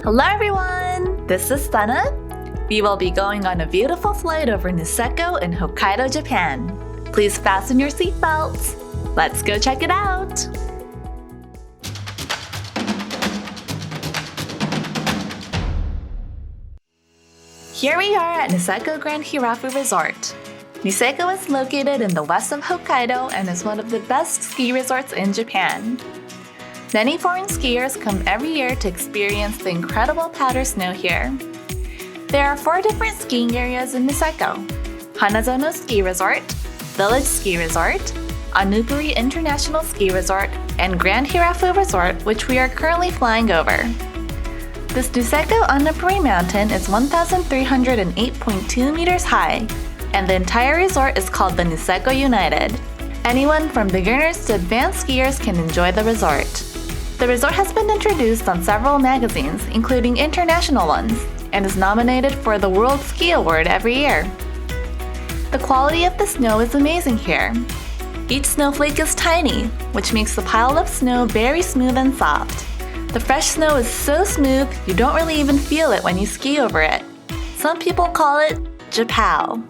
Hello everyone! This is Sena. We will be going on a beautiful flight over Niseko in Hokkaido, Japan. Please fasten your seatbelts. Let's go check it out! Here we are at Niseko Grand Hirafu Resort. Niseko is located in the west of Hokkaido and is one of the best ski resorts in Japan. Many foreign skiers come every year to experience the incredible powder snow here. There are 4 different skiing areas in Niseko: Hanazono Ski Resort, Village Ski Resort, Onupuri International Ski Resort, and Grand Hirafu Resort, which we are currently flying over. This Niseko Onupuri mountain is 1,308.2 meters high, and the entire resort is called the Niseko United. Anyone from beginners to advanced skiers can enjoy the resort. The resort has been introduced on several magazines, including international ones, and is nominated for the World Ski Award every year. The quality of the snow is amazing here. Each snowflake is tiny, which makes the pile of snow very smooth and soft. The fresh snow is so smooth, you don't really even feel it when you ski over it. Some people call it Japow.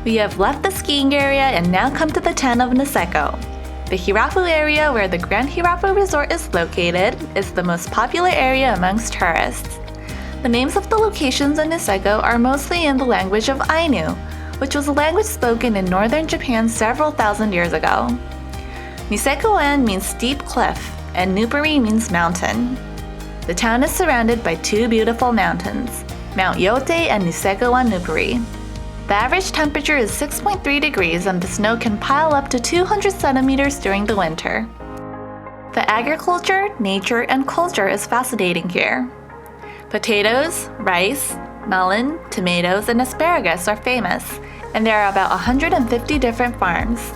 We have left the skiing area and now come to the town of Niseko. The Hirafu area, where the Grand Hirafu Resort is located, is the most popular area amongst tourists. The names of the locations in Niseko are mostly in the language of Ainu, which was a language spoken in northern Japan several thousand years ago. Niseko-en means steep cliff, and Nupuri means mountain. The town is surrounded by 2 beautiful mountains, Mount Yote and Niseko on Nupuri. The average temperature is 6.3 degrees and the snow can pile up to 200 centimeters during the winter. The agriculture, nature, and culture is fascinating here. Potatoes, rice, melon, tomatoes, and asparagus are famous, and there are about 150 different farms.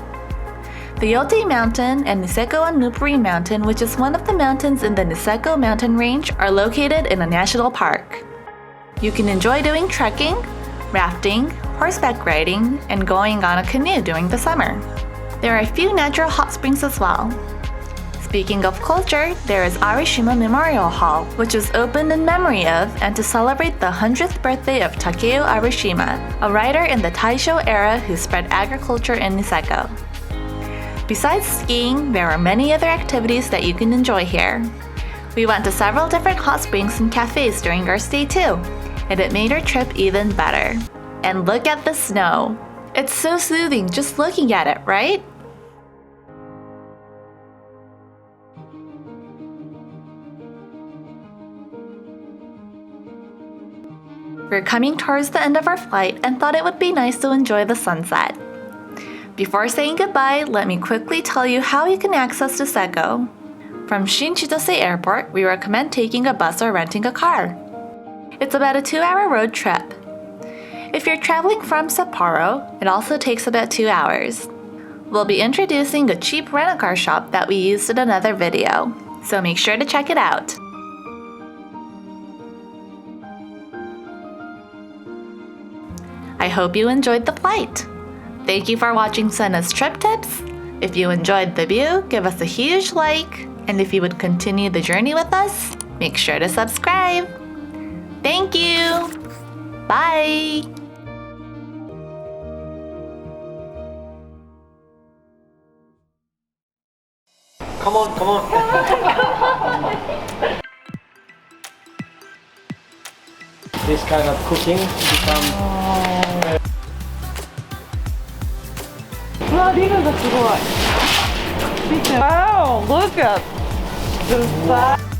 The Yote Mountain and Niseko on Nupuri Mountain, which is one of the mountains in the Niseko mountain range, are located in a national park. You can enjoy doing trekking, rafting, horseback riding, and going on a canoe during the summer. There are a few natural hot springs as well. Speaking of culture, there is Arishima Memorial Hall, which was opened in memory of and to celebrate the 100th birthday of Takeo Arishima, a writer in the Taisho era who spread agriculture in Niseko. Besides skiing, there are many other activities that you can enjoy here. We went to several different hot springs and cafes during our stay too, and it made our trip even better. And look at the snow. It's so soothing just looking at it, right? We're coming towards the end of our flight and thought it would be nice to enjoy the sunset. Before saying goodbye, let me quickly tell you how you can access Niseko. From Shinchitose Airport, we recommend taking a bus or renting a car. It's about a 2-hour road trip. If you're traveling from Sapporo, it also takes about 2 hours. We'll be introducing a cheap rent-a-car shop that we used in another video, so make sure to check it out. I hope you enjoyed the flight. Thank you for watching Sena's Trip Tips. If you enjoyed the view, give us a huge like, and if you would continue the journey with us, make sure to subscribe. Thank you! Bye! Come on, come on. This kind of cooking become. Wow, this is so cool. Wow, look at the size.